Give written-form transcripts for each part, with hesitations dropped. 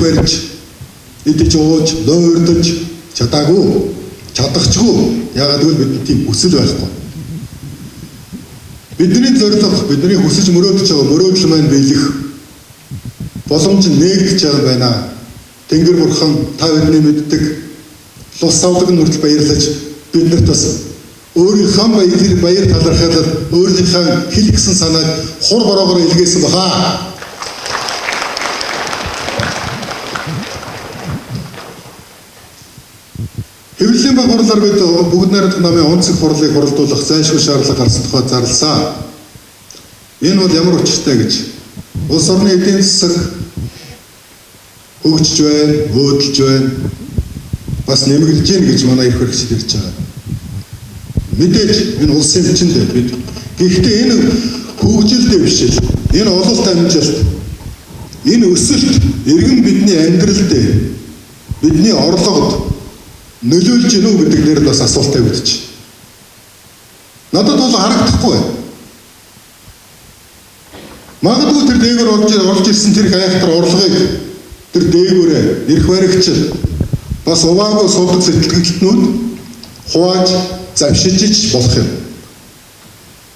ирэх барьж идэж ууж нойрдож чадаагүй чадахчгүй ягаад гэвэл бидний тийм хүсэл байхгүй. Бидний зорилго бидний хүсэж мөрөөдөж байгаа мөрөөдөл маань биелэх боломж нээгдэж байгаа байна. Тэнгэр бурхан та бидний мэддэг лус савдаг нүртэл баярлаж биднэрт бас өөрийнхөө баяр талархаад өөрийнхөө хэл гисэн санааг хур бороогоор илгээсэн баха. Хэвлэлийн баг хурлаар бид бүгд найрамдах намын онцгой хурлыг хурлдуулах зайлшгүй шаардлага гарсан тухай зарласан. Энэ бол ямар учиртай гэж улс орны эдийн засаг хөгжиж байна, хөөдөлж байна. Бас нэмэгдэж гин гэж манай ирэх хэрэгчид ярьж байгаа. Мэдээж энэ улсын хүчиндээ бид гэхдээ энэ хөгжилтэй биш л энэ ололт амжилт энэ өсөлт иргэн бидний амьдрал дээр бидний орлогод нөлөөлж гинүү гэдэг дээр бас асуултаа үүдэж. Надад бол харагдахгүй байна. Магадгүй тэр дээгүүр орж ирсэн тэр гайхтар орлогыг тэр дээгүүрээ ирэх баригчид бас уваагүй суудаг сэтгэлгэнтнүүд хувааж завшиж болох юм.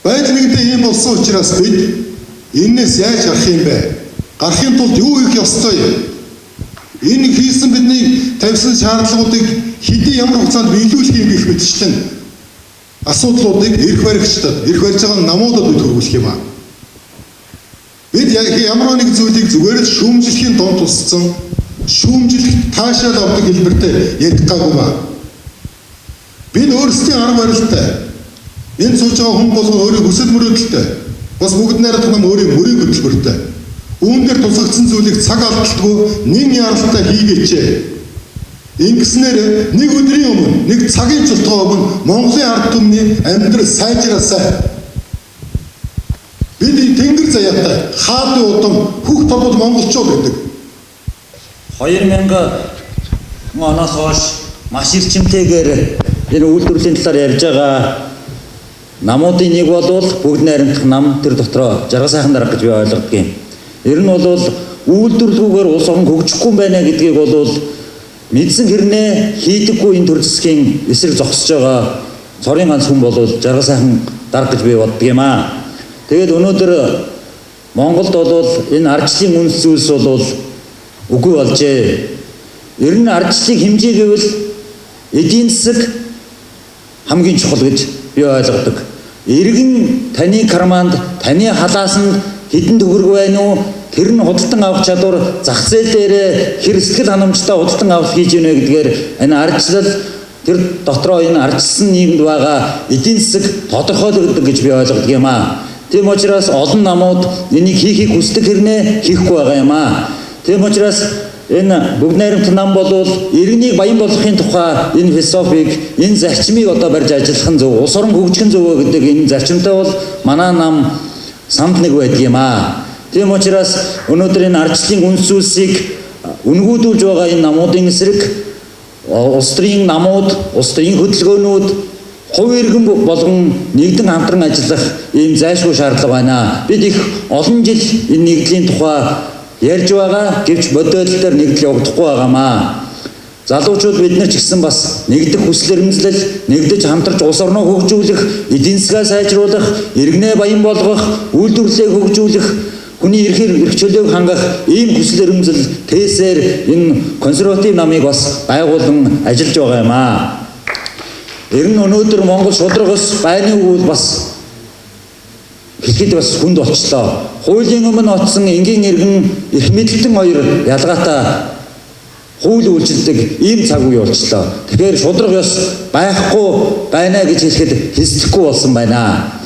Байдал нэгдээ ийм болсон учраас бид энэс яаж гарах юм бэ? Гарахын тулд юу хийх ёстой юм? Энэ хийсэн бидний тавьсан шаардлагуудыг хэдий ямар хугацаанд биелүүлэх юм гэх мэтчлэн асуудлуудыг эрх баригчдад, эрх барьж байгаа намуудад бид хөрвүүлэх юм аа. Бид ямар нэг зүйлийг зүгээр л шүүмжлэхийн донд тусцсан, шүүмжлэх таашаал авдаг хэлбэртэй ярих гаагүй ба. Бид өөрсдийн арга барилтай. Энэ сууж байгаа хүн болгон өөрийн хүсэл мөрөөдөлтэй. Бас бүгд найрамдах нам өөрийн мөрийг хөтөлбөртэй. Үүн дээр тусгагдсан зүйлийг цаг алдалтгүй нэг яралтай хийгээч. Ингэснээр нэг өдрийн өмнө, нэг цагийн цултгаа өмнө Монголын ард түмний амьдрал сайжраасай. Бид тэнгэр заяатай хаалт удам хүүхд толгойд монголчууд гэдэг. 2000 оноос хойш маш эрчимтэйгээр энэ үйлдвэрлэлийн талаар ярьж байгаа намуудын нэг бол бүгд найрамдах нам тэр дотроо жаргал сайхан дарга гэж би ойлгодог юм. Ер нь бол үйлдвэрлэлгүйгээр улс орн хөгжихгүй юм байна гэдгийг бол мэдсэн хэрнээ хийдэггүй энэ төр засгийн эсрэг зогсож байгаа цорын ганц хүн бол жаргал сайхан дарга гэж би боддог юм аа. Тэгээд өнөөдөр Монголд бол энэ ардчлалын үнэт зүйлс бол үгүй болжээ. Ер нь ардчлалыг хэмжээ гэвэл эдийн засаг хамгийн чухал гэж би ойлгодог. Иргэн таны карманд, таны халаасанд хэдэн төгрөг байна уу? Тэр нь худалдан авах чадвар зах зээл дээр хэр сэтгэл ханамжтай худалдан авах хийж ийнэ гэдгээр энэ ардчлал тэр дотроо энэ ардчилсан нийгэмд байгаа эдийн засаг тодорхойлогддог гэж би ойлгодог юм аа. Тийм учраас олон намууд энийг хийхийг хүсдэг хэрнээ хийхгүй байгаа юм аа. Тийм учраас энэ бүгд найрамдах нам бол иргэнийг баян болгохын тухай энэ философиг, энэ зарчмыг одоо барьж ажиллах нь зөв, улс орон хөгжих нь зөв гэдэг энэ зарчимтай бол манай нам самд нэг байдаг юм аа. Тийм учраас өнөөдөр энэ ардчлалын үнэт зүйлсийг үнгүүдүүлж байгаа энэ намуудын эсрэг улс төрийн намууд, улс төрийн хөдөлгөөнүүд хувь иргэн болгон нэгдэн хамтран ажиллах ийм зайлшгүй шаардлага байна. Бид их олон жил энэ нэгдлийн тухай ярьж байгаа гэвч модель дээр нэгдэл явагдахгүй байгаамаа. Залуучууд бид нар ч гэсэн бас нэгдэх хүсэл эрмэлзэл, нэгдэж хамтарч улс орноо хөгжүүлэх, эдийн засгаа сайжруулах, иргэнээ баян болгох, үйлдвэрлэлээ хөгжүүлэх, хүний эрх чөлөөг хангах ийм хүсэл эрмэлзэл тээсээр энэ консерватив намыг бас байгуулан ажиллаж байгаа юм аа. Ер нь өнөөдөр Монгол шударгаас байны үйл бас хэлэхэд бас хүнд болчлоо. Хуулийн өмнө оцсон энгийн иргэн эрх мэдлэлтэн хоёр ялгаатай хууль үйлчилдэг ийм цаг үе болчлоо. Тэгэхээр шударга ёс байхгүй байна гэж хэлэхэд хэсдэхгүй болсон байна.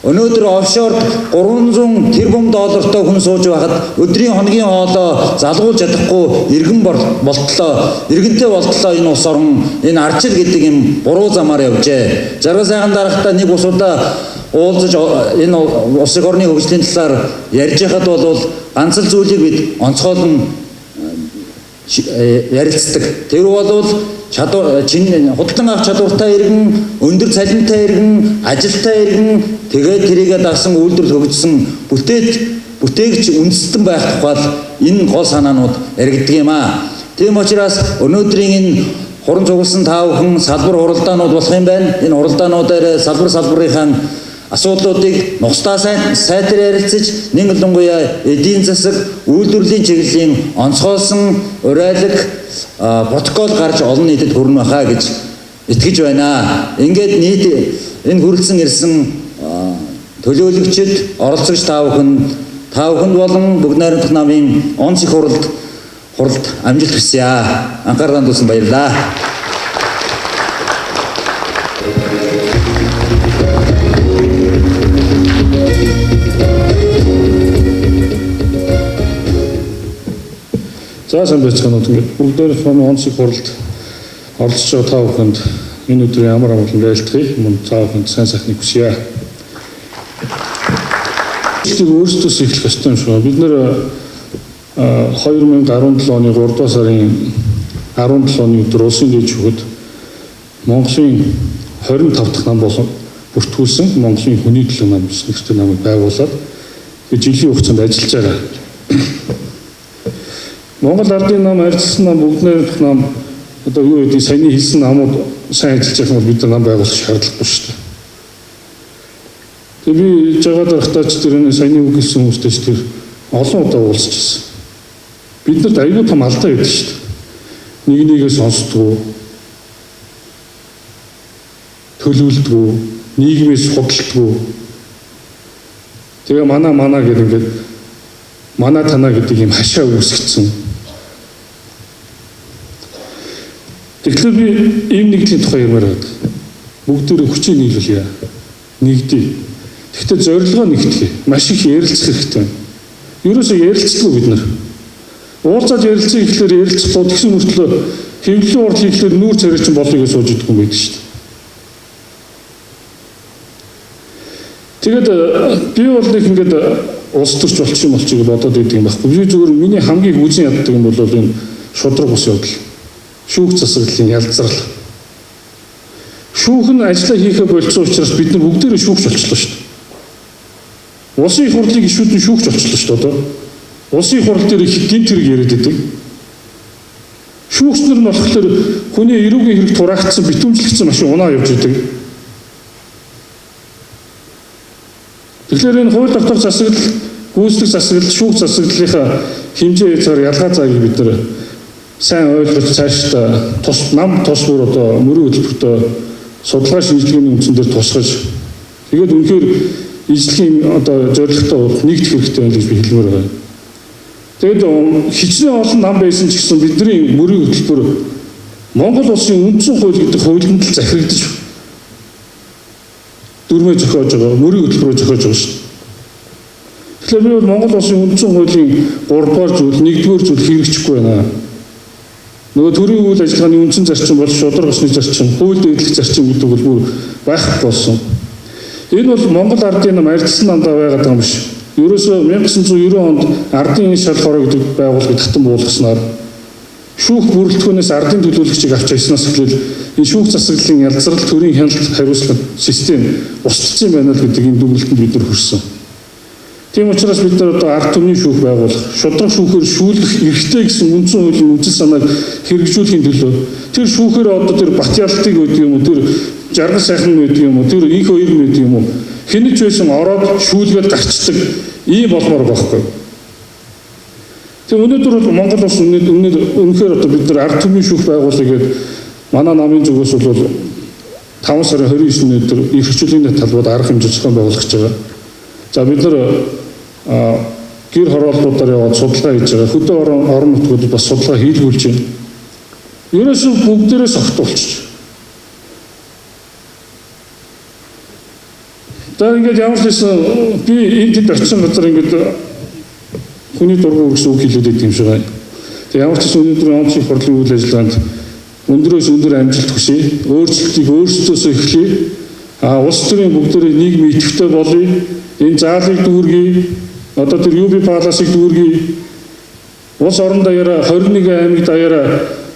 Өнөөдөр офшорд 300 тэрбум доллартай хүн сууж байхад өдрийн хоногийн хоолоо залгуулж чадахгүй иргэн болтлоо. Иргэнтэй болтлоо энэ улс орн энэ ардчил гэдэг юм буруу замаар явжээ. Жаргал сайхан дарагтай нэг усудаа уулзаж энэ улс орны хөгжлийн талаар ярьж байхад бол ганц л зүйлийг бид онцгойлон ярилцдаг. Тэр бол худалдан авах чадвартай иргэн, өндөр цалинтай иргэн, ажилтай иргэн, тэгээд тэрийгэ дагсан үйлдвэрлэл хөгжсөн бүтээт бүтээгч үндэстэн байх тухай энэ гол санаанууд яригддаг юм аа. Тийм учраас өнөөдрийн энэ хуран цугласан та бүхэн салбар хуралдаанууд болох юм байна. Энэ хуралдаануудаар салбарынхаа асуудлуудыг нухстаа сайтар ярилцаж нэг олонгуяа эдийн засаг үйлдвэрлэлийн чиглэлийн онцгойлсон урайлаг протокол гарч олон нийтэд хүрнэ байхаа гэж итгэж байна. Ингээд нийт энэ хүрэлцэн ирсэн төлөөлөгчд, оролцогч та бүхэнд болон бүгд найрамдах намын онц их хуралд амжилт хүсье. Анхаарал хандуулсан баярлалаа. За сайн байцгаана уу. Бүгдээрээ хамт онц их хуралд оролцож байгаа та бүхэнд энэ өдрийн амар амгалан айлтгая. Мөн та бүхэнд сайн сайхныг хүсье. Өөрсдөөс эхлэх ёстой юм шиг. Бид нэр 2017 оны 3 дугаар сарын 17-ны өдөр улсын дэд шүүхэд Монголын 25 дахь нам болон бүртгүүлсэн Монголын хүний төлөө нам нэртэй намыг байгуулад жилийн хугацаанд ажиллаж байгаа. Монгол ардын нам, арилсан нам, бүгд найрамдах нам одоо юу гэдэг саяны хэлсэн намууд сайн ажиллаж байгаа бол бид нар нам байгуулах шаардлагагүй шүү дээ. Тэгээ би жагаад дарахтаач тэр саяны үг хэлсэн хүмүүстэй ч тэр олон удаа уулзчихсан. Бид нарт аюул том алдаа байдаг шүү дээ. Нэг нэгээ сонсдгоо, төлөвлөдгөө, нийгмээс худалдаггүй. Тэгээ мана гэдэг ингээд мана тана гэдэг юм хашаа үүсгэсэн. Тэгэхээр би ийм нэгдлийн тухай ярмаар байна. Бүгдээрээ хүчийг нийлүүлье. Нэгдээ. Гэхдээ зорилгоо нэгтгэе. Маш их ярилцах хэрэгтэй байна. Ерөөсөө ярилцдаг бид нар. Уулзаад ярилцах ихлээр ярилцахгүй тэгсэн мөртлөө хэвлэлийн урд хийхлээр нүүр царайч болыг сууж идэх юм байдаг шүү дээ. Тэгээд би бол нэг ингээд улс төрч болчих юм болчих гэж бодоод байдаг юм байхгүй. Би зөвхөн миний хамгийн үзэн яддаг юм бол энэ шудраг ус явдал. Шүүх засаглалын ялцрал. Шүүх нь ажиллаа хийхэ болцсон учраас бид нар бүгдээрээ шүүгч болчихлоо шүү дээ. Улсын их хурлыг гишүүдэн шүүгч болчихлоо шүү дээ одоо. Улсын их хурл дээр их гинт хэрэг яриад байдаг. Шүүгчнэр нь болохоор хүний эрүүгийн хэрэг тураагдсан, битүүмжлэгдсэн машин унаа явж байдаг. Тэгэхээр энэ хууль тогтоох засаглал, гүйцэтгэх засаглал, шүүх засаглалынхаа хэмжээ хязгаар ялгаа зааг бид нар сайн ойлгож цаашдаа тус бүр одоо мөрийн хөтөлбөртөө судалгаа шинжилгээний үндсэн дээр тусгаж тэгээд үнэхээр ижлэгийн одоо зорилготой нэгдэх хэрэгтэй байна гэж би хэлмээр байна. Тэгээд хичнээн олон нам байсан ч гэсэн бидний мөрийн хөтөлбөр Монгол улсын үндсэн хууль гэдэг хуулинд л захирагдаж дүрмээ зохиож байгаа, мөрийн хөтөлбөрөөр зохиож байгаа шүү дээ. Тэгэхээр би бол Монгол улсын үндсэн хуулийн 3 дугаар зүйл, 1-р зүйл хэрэгжихгүй байна. Нөгөө төрийн үйл ажиллагааны үндсэн зарчим бол шудраг усны зарчим, хууль дэвлэх зарчим гэдэг бол бүр байхгүй болсон. Энэ бол Монгол ардын нам арилсан намдаа байгаад байгаа юм биш. Ерөөсөө 1990 онд ардын шал хороо гэдэг байгууллагыг татан буулгаснаар шүүх бүрэлдэхүүнээс ардын төлөөлөгчийг авч яснаас эхлээл энэ шүүх засаглалын ялцрал төрийн хяналт хариуцлага систем устдсан байна л гэдэг энэ дүгнэлтэнд бид нар хүрсэн. Тийм учраас бид нар одоо ард түмний шүүх байгуулах, шудраг шүүхээр шүүлэх эрхтэй гэсэн үндсэн хуулийн үндсэн санааг хэрэгжүүлэхийн төлөө тэр шүүхээр одоо тэр Батялтыг гэдэг юм уу, тэр Жаргал сайхан гэдэг юм уу, тэр их хоёр гэдэг юм уу хэнэж байсан ороод шүүлгээд гарчдаг ийм болмоор байхгүй. Тэгээ өнөөдөр бол Монгол улс үнэхээр одоо бид нар ард түмний шүүх байгуулъя гэдэг манай намын зүгээс бол 5 сарын 29-ний өдөр эрхчлэлийн талбайд арга хэмжээ зохион байгуулах гэж байгаа. За бид нар гэр хорооллуудаар яваад судалгаа хийж байгаа. Хөдөө орон нутгуудад бас судалгаа хийлгүүлж байна. Ерөөсөө бүгдээрээ согтуулчих. За ингээд ямар ч байсан би энэ тэд очсон газар ингээд хүний дургу гэсэн үг хэлээд байт юм шиг байна. Тэг ямар ч байсан өнөөдрийн онцлог хурлын үйл ажиллагаанд өндөрөөс өндөр амжилт хүсье. Өөрчлөлтийг өөрсдөөсөө эхлэе. Улс төрийн бүгдээрээ нийгмийн идэвхтэй болъё. Энэ заалыг дүүргэе. Одоо тэр UB паласыг дүүргэе. Улс орон даяараа 21 аймаг даяараа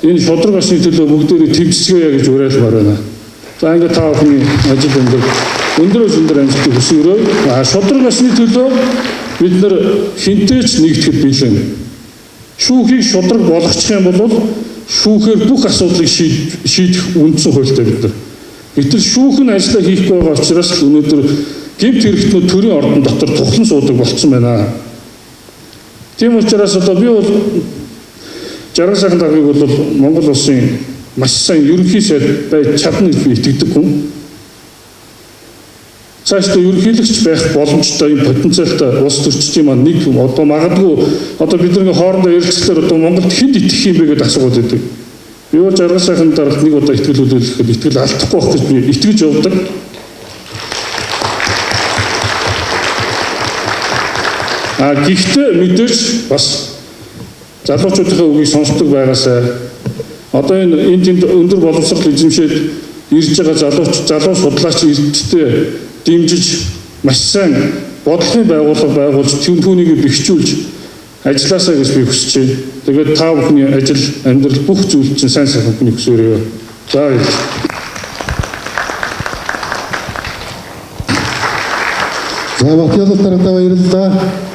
энэ шудраг осны төлөө бүгдээрээ тэмцэцгээе гэж уриалмаар байна. За ингээд та бүхний ажил өндрөөс өндөр амжилтыг хүсье өрөө. Шудраг осны төлөө бид нар хинтээч нэгдэхэд бэлэн. Шүүхийг шудраг болгочих юм бол шүүхээр бүх асуудлыг шийдэх үндсэн хуультай бид нар. Гэтэл шүүх нь ажлаа хийхгүй байгаа учраас өнөөдөр гэмт хэрэгтнүүд төрийн ордон дотор тухлан суудаг болцсон байна. Тийм учраас одоо би бол Жаргал сайхан даргыг бол Монгол улсын маш сайн ерөнхий сайд байж чадна гэж би итгэдэг хүн. Цаашдаа ерөнхийлөгч байх боломжтой юм потенциалтай улс төрчдийн маань нэг одоо магадгүй одоо бидний хоорондоо ярилцлаар одоо Монголд хэд итгэх юм бэ гэдэг асуулт байдаг. Би бол Жаргал сайхан даргалт нэг удаа итгэл үлээлэхэд итгэл алдахгүй байх гэж би итгэж явдаг. Гэхдээ мэдээж бас залуучуудын үгийг сонсдог байгаасаа одоо энэ тэнд өндөр боловсрол эзэмшээд ирж байгаа залуу судлаач эрдэмтдээ дэмжиж маш сайн бодлогын байгууллага байгуулж түүнийг бэхжүүлж ажилласаа гэж би хүсэж байна. Тэгээд та бүхний ажил амьдрал бүх зүйл чинь сайн сайхан хүсээрээ. За баярлалаа. За Батял дарга баярлалаа.